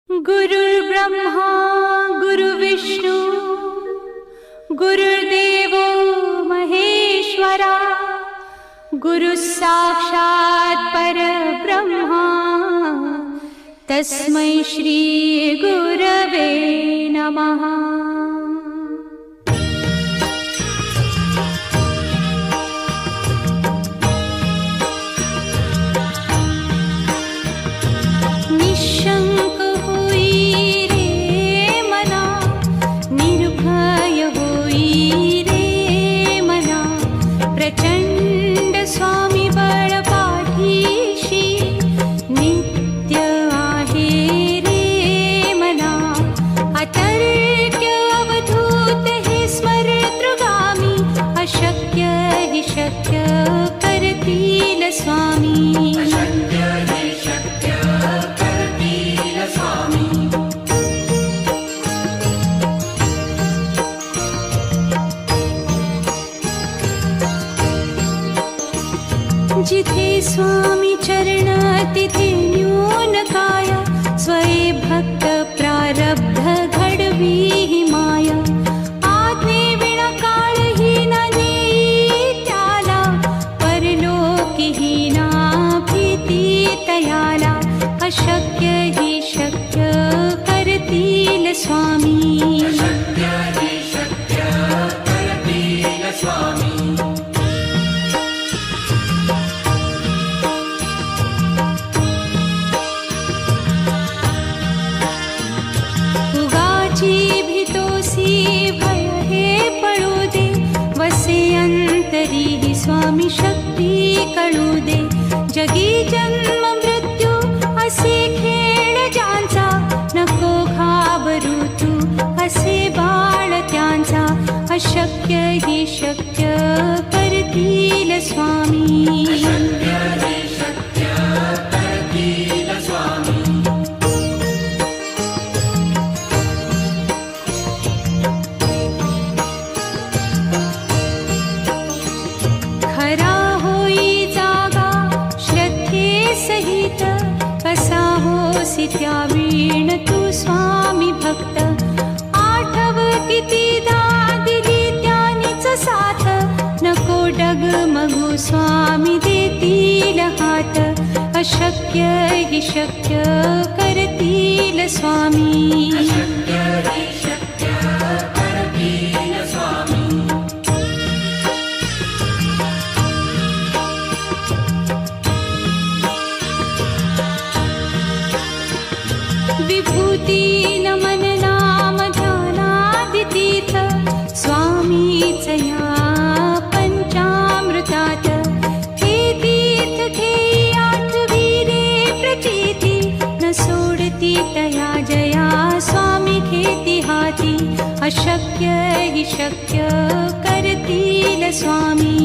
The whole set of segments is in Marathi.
गुरुर्ब्रह्मा गुरुविष्णू गुरुर्देवो महेश्वरा गुरुः साक्षात् परब्रह्मा तस्मै श्री गुरवे नमः। निशंक होई रे मना, निर्भय होई रे मना, प्रचंड स्वामी बळ पाठीशी नित्य आहे रे मना। अतर्क्य अवधूत हे स्मरतृगामी, अशक्य हि शक्य करतील स्वामी। जिथे स्वामी चरण तिथे न्यून काय, स्वये भक्त प्रारब्ध घडवी ही माया। आज्ञे विना काळही न नेई त्याला, परलोकी ही ना भीती तयाला। अशक्य ही शक्य करतील स्वामी। अंतरी ही स्वामी शक्ती कळू दे। जगी जन्म मृत्यू असे खेळ ज्यांचा, नको घाबरू तू असे बाळ त्यांचा। अशक्य ही शक्य करतील स्वामी। खरा होई जागा श्रद्धे सहित, कसा होसी त्या वीण तू स्वामी भक्त। आठव कितीदा दिली त्यानीच साथ, नको डगमगू स्वामी देतील हात। अशक्य हि शक्य करतील स्वामी। विभूती नमन नाम ध्यानादितीर्थ, स्वामीच या पंचामृतात। हे तीर्थ घेई आठवी रे प्रचिती, न सोडती तया जया स्वामी घेती हाती। अशक्य हि शक्य करतील स्वामी।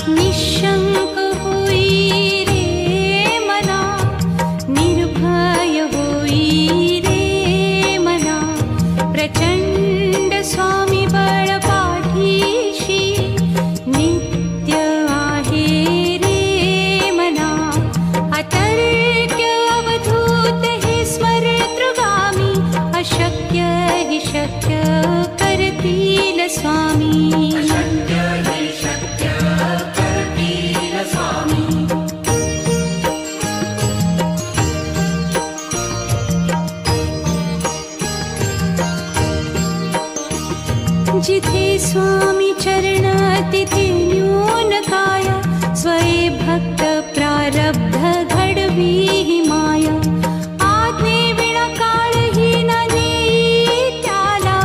निशंक होई रे मना, निर्भय होई रे मना, प्रचंड स्वामी बळ पाठीशी नित्य आहे रे मना। अतर्क्य अवधूत हे स्मरतृगामी, अशक्य हि शक्य करतील स्वामी। जिथे स्वामी चरण तिथे न्यून काय, स्वये भक्त प्रारब्ध घडवी ही माया। आज्ञे विना काळही न नेई त्याला,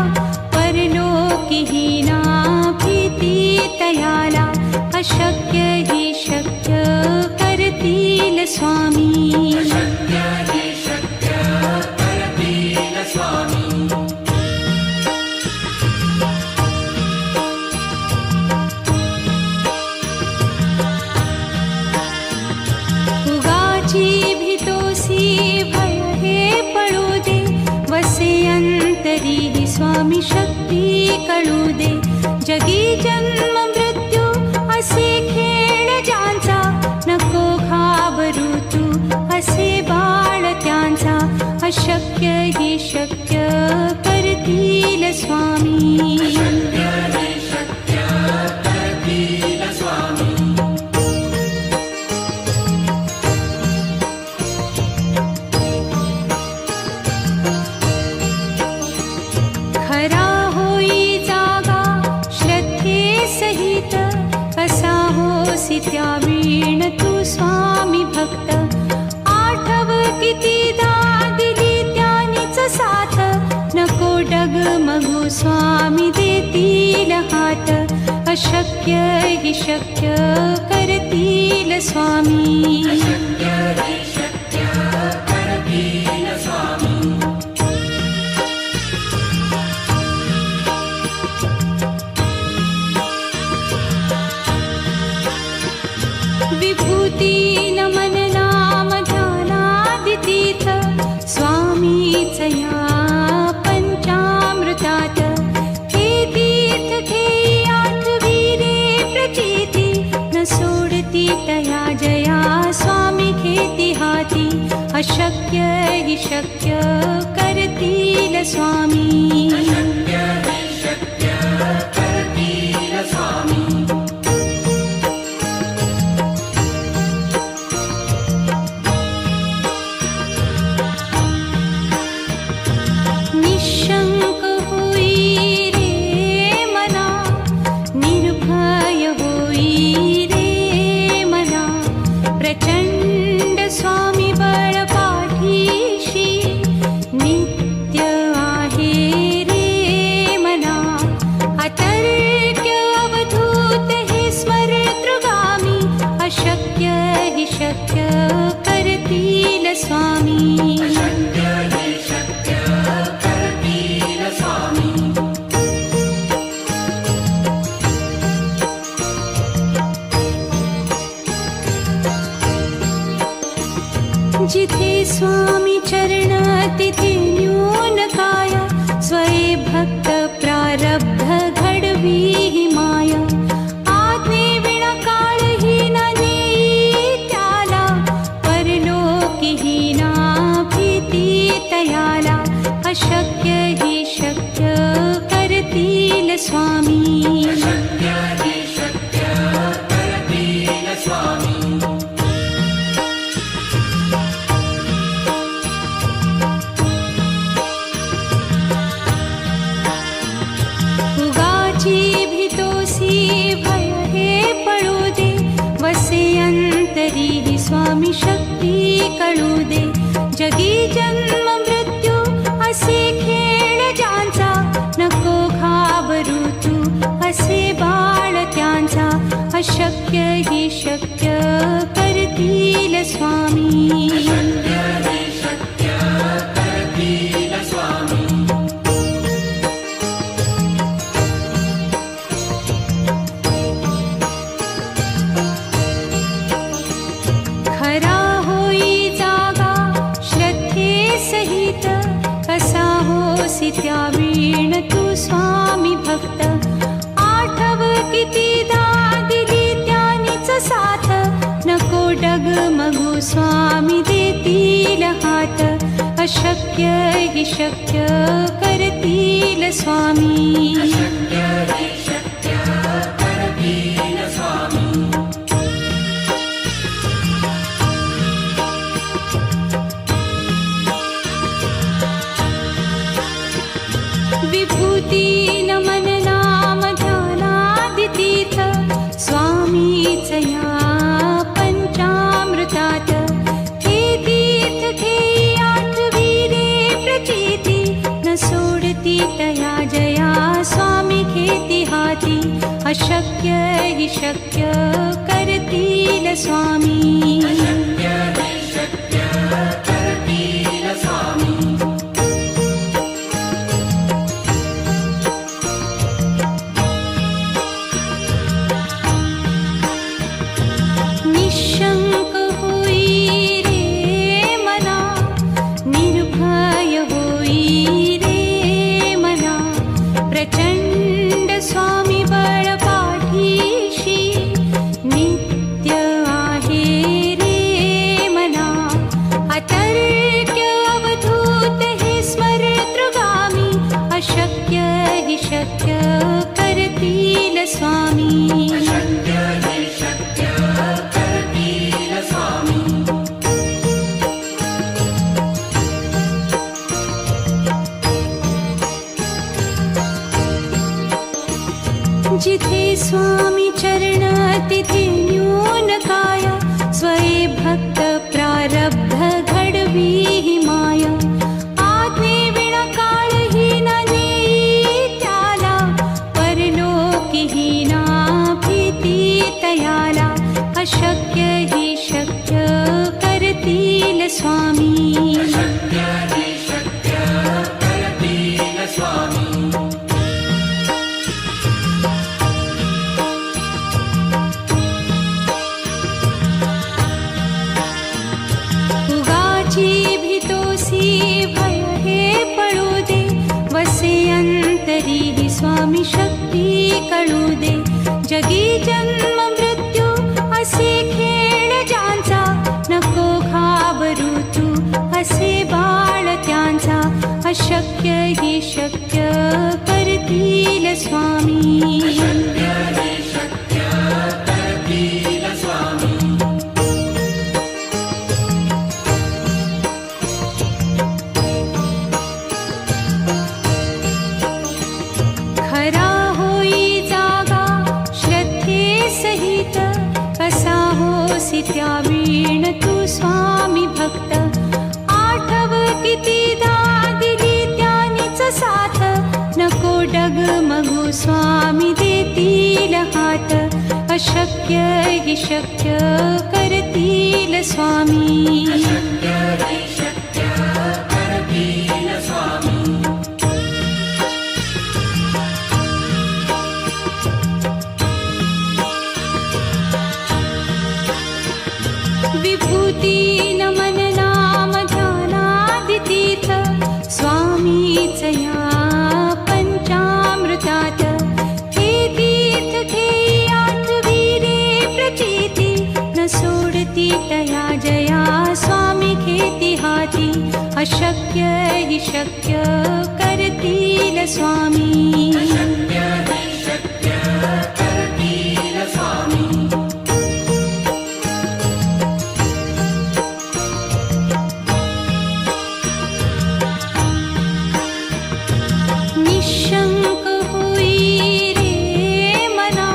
परलोकी ही ना भीती तयाला। अशक्य ही शक्य करतील स्वामी। उगाची भीतो तरीही स्वामी शक्ती कळू दे. जगी जन्म मृत्यू असे खेळ ज्यांचा, नको घाबरू तू असे बाळ त्यांचा. अशक्य ही शक्य करतील स्वामी. खरा होई जागा श्रद्धे सहित, कसा होसी त्या वीण तू स्वामी भक्त. आठव कितीदा दिली त्यानीच साथ, नको डगमगू स्वामी देतील हात. अशक्य ही शक्य करतील स्वामी. विभूती नमन नाम ध्यानादितीर्थ, स्वामीच या पंचामृतात. हे तीर्थ घेई आठवी रे प्रचिती, न सोडती तया जया स्वामी घेती हाती. अशक्य ही शक्य करतील स्वामी. निशंक होई रे मना, निर्भय होई रे मना. प्रचंड स्वामी बळ पाठीशी, नित्य आहे रे मना. अतर्क्य अवधूत हे स्मरतृगामी, अशक्य हि शक्य करतील स्वामी. जिथे स्वामी चरण तिथे न्यून काय, स्वये भक्त प्रारब्ध घडवी ही माया. आज्ञे विना काळही न नेई त्याला, परलोकीही ना भीती तयाला. अशक्य ही शक्य करतील स्वामी. भय हे पळू दे, वसे अंतरी ही स्वामी शक्ती कळू दे. जगी जन्म मृत्यू असे खेळ ज्यांचा, नको घाबरू तू असे बाळ त्यांचा. अशक्य ही शक्य करतील स्वामी. खरा होई जागा श्रद्धे सहित, कसा होसी त्या वीण तू स्वामी भक्त. आठव कितीदा दिली त्यानीच साथ, नको डगमगू स्वामी देतील हात. अशक्य हि शक्य करतील स्वामी. विभूती नमन नाम ध्यानादितीर्थ, स्वामीच या पंचामृतात. हे तीर्थ घेई आठवी रे प्रचिती, न सोडती तया जया स्वामी घेती हाती. अशक्य हि शक्य करतील स्वामी. निशंक होई रे मना, निर्भय होई रे शक्य करतील स्वामी. अशक्य हि शक्य करतील स्वामी. जिथे स्वामी चरण तिथे न्यून काय. स्वये भक्त प्रारब्ध घडवी ही माया. आज्ञे विना काळही न नेई त्याला. परलोकीही ना भीती तयाला. अशक्य हि शक्य करतील स्वामी. अशक्य हि शक्य करतील स्वामी. भय हे पडू दे. वसे अंतरी ही स्वामी शक्ती कळू दे. जगी जन्म मृत्यू असे खेळ ज्यांचा. नको घाबरू तू असे बाळ त्यांचा. अशक्य हि शक्य करतील स्वामी. अशक्य हि शक्य करतील स्वामी. खरा होई जागा श्रद्धे सहित. कसा होसी त्या वीण तू स्वामी भक्त. आठव कितीदा दिली त्यानीच साथ. नको डगमगू स्वामी देतील हात. अशक्य हि शक्य करतील स्वामी. अशक्य हि शक्य करतील स्वामी. विभूती नमन नाम ध्यानादितीर्थ. स्वामीच या पंचामृतात. हे तीर्थ घेई आठवी रे प्रचिती. न सोडती तया जया स्वामी घेती हाती. अशक्य हि शक्य करतील स्वामी. अशक्य हि शक्य करतील स्वामी. निशंक होई रे मना.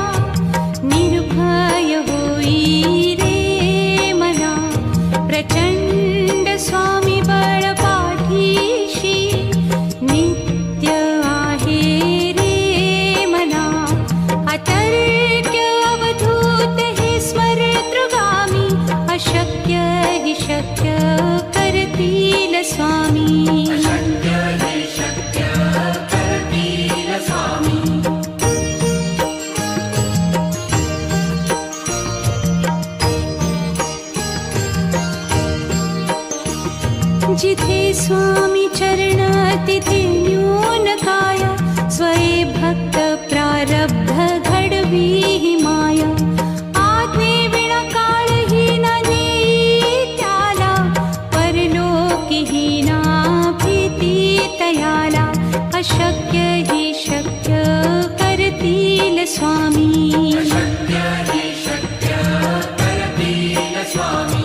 निर्भय होई रे मना. प्रचंड स्वामी बळ पाठीशी. नित्य आहे रे मना. अतर्क्य अवधूत हे स्मरतृगामी. अशक्य हि शक्य करतील स्वामी. अशक्य हि शक्य करतील स्वामी. जिथे स्वामी चरण तिथे न्यून काय. स्वये भक्त प्रारब्ध घडवी ही माया. आज्ञे विना काळही न नेई त्याला. परलोकीही ना भीती तयाला. अशक्य हि शक्य करतील स्वामी. अशक्य हि शक्य करतील स्वामी.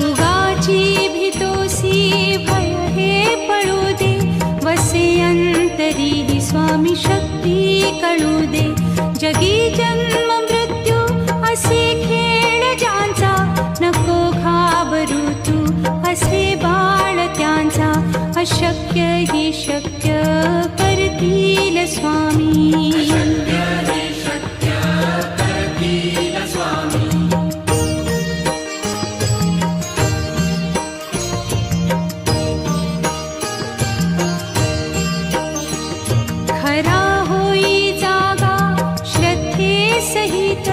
उगाची भीतोसी भय हे पडू दे. वसे अंतरी ही स्वामी शक्ती कळू दे. जगी जन्म मृत्यू असे खेळ ज्यांचा. नको घाबरू तू असे बाळ त्यांचा. अशक्य हि शक्य करतील स्वामी. अशक्य हि शक्य करतील स्वामी. खरा होई जागा श्रद्धे सहित.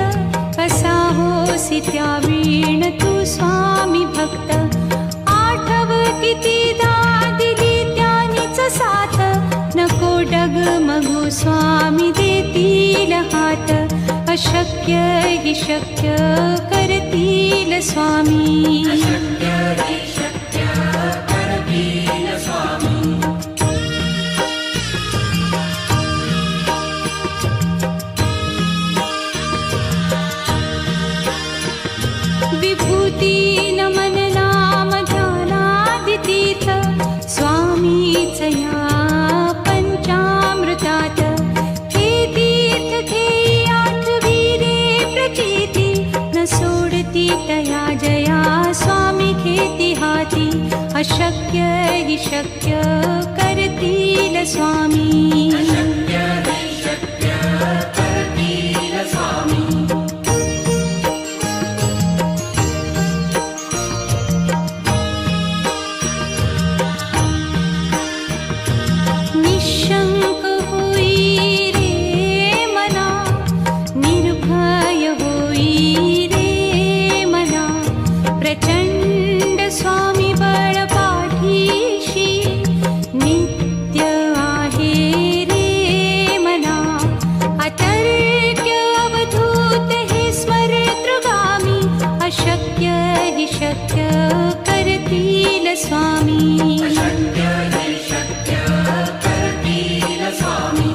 कसा होसी त्या वीण तू स्वामी भक्त. आठव कितीदा दिली त्यानीच साथ. नको डगमगू स्वामी देतील हात. अशक्य हि शक्य करतील करतील स्वामी. अशक्य हि शक्य करतील स्वामी. विभूती नमन नाम ध्यानादितीर्थ स्वामीच या पंचामृतात. हे तीर्थ घेई आठविरे प्रचिती न सोडती तया जया स्वामी घेती हाती. अशक्य हि शक्य करतील स्वामी. अशक्य हि शक्य करतील स्वामी. निशंक होई रे मना, निर्भय होई रे मना. प्रचंड स्वामी बळ पाठीशी नित्य आहे रे मना. अतर्क्य अवधूत हे स्मरतृगामी. अशक्य हि शक्य करतील स्वामी. अशक्य हि शक्य करतील स्वामी.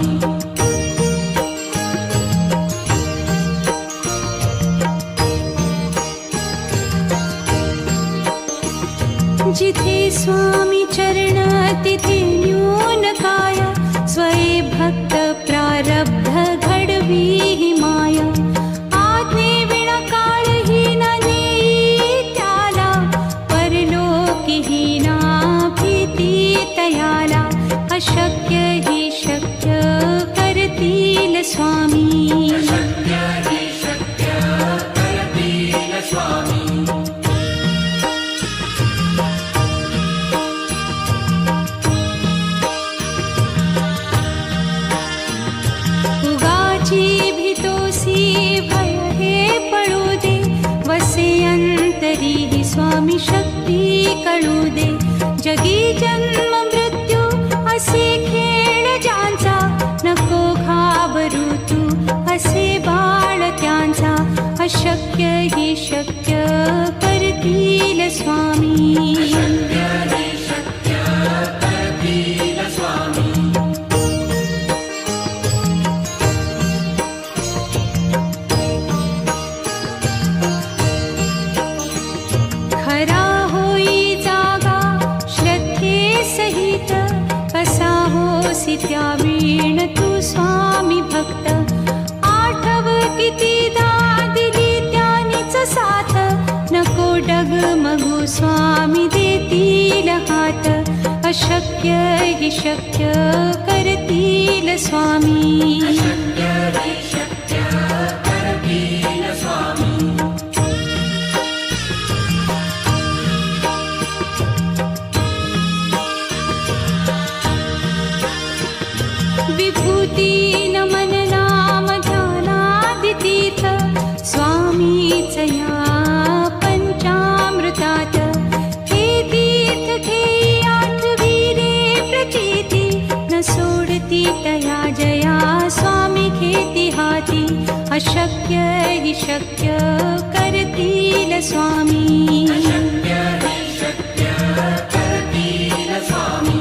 जिथे स्वामी चरण तिथे न्यून काय. स्वये भक्त प्रारब्ध घडवी ही माया. आज्ञे विना काळही न नेई त्याला. परलोकी ही ना भीती तयाला. अशक्य हि शक्य करतील स्वामी. अशक्य हि शक्य करतील स्वामी. उगाची भीतोसी भय हे पळू दे. वसे अंतरी ही स्वामी शक्ती कळू दे. जगी जन्म मृत्यू असे खेळ ज्यांचा. नको घाबरू तू असे बाळ त्यांचा. अशक्य हि शक्य करतील स्वामी. अशक्य हि शक्य करतील स्वामी. खरा होई जागा श्रद्धे सहित. कसा होसी त्या वीण तू स्वामी भक्त. आठव कितीदा दिली त्यानीच साथ. नको डगमगू स्वामी देतील हात. अशक्य हि शक्य करतील स्वामी. अशक्य हि शक्य करतील स्वामी. विभूती नमन नाम ध्यानादितीर्थ स्वामीच या पंचामृतात. हे तीर्थ घेई आठविरे प्रचिती न सोडती तया जया स्वामी घेती हाती. अशक्य हि शक्य करतील स्वामी. अशक्य हि शक्य करतील स्वामी.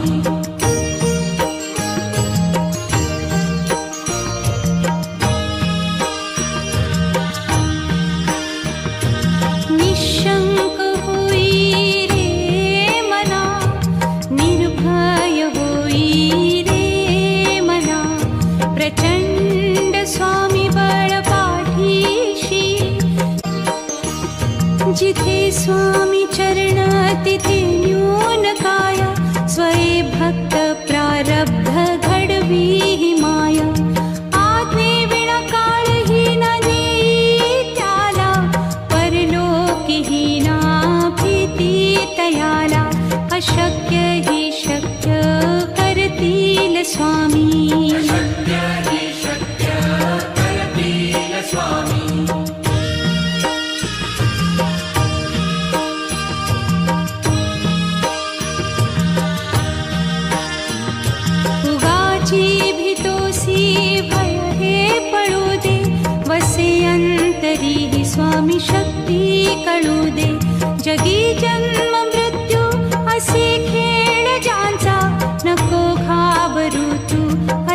निशंक होई रे मना, निर्भय होई रे मना. प्रचंड स्वामी बळ पाठीशी. जिथे स्वामी चरण तिथे न्यून काय. स्वये भक्त प्रारब्ध घडवी ही माया. आज्ञे विना काळही न नेई त्याला. परलोकी ही ना भीती तयाला. अशक्य हि शक्य करतील स्वामी. अशक्य हि शक्य करतील स्वामी. टळू दे. जगी जन्म मृत्यू असे खेळ ज्यांचा, नको घाबरू तू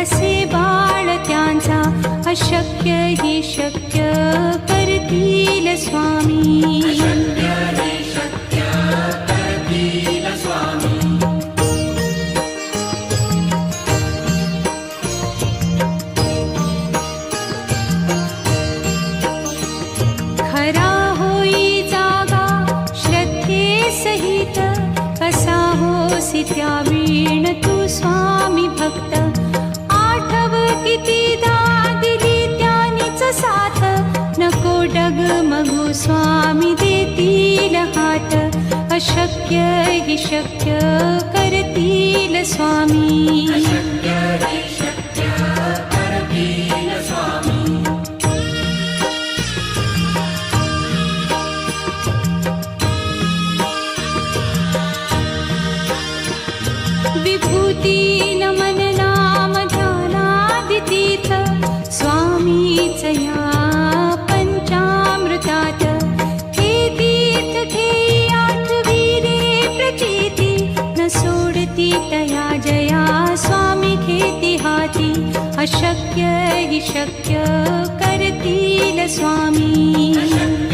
असे बाळ त्यांचा. अशक्य ही शक्य करतील स्वामी. शक्य हि शक्य करतील स्वामी. खरा होई जागा श्रद्धे सहित, कसा होसी त्या वीण तू स्वामी भक्त. आठव कितीदा दिली त्यानीच साथ, नको डगमगू स्वामी देतील हात. अशक्य हि शक्य करतील स्वामी. शक्य हि शक्य करतील स्वामी. विभूती नमन नाम ध्यानादितीर्थ, स्वामीच या पंचामृतात. हे तीर्थ घेई आठवी रे प्रचिती, न सोडती तया जया स्वामी घेती हाती. अशक्य हि शक्य करतील स्वामी. शक्य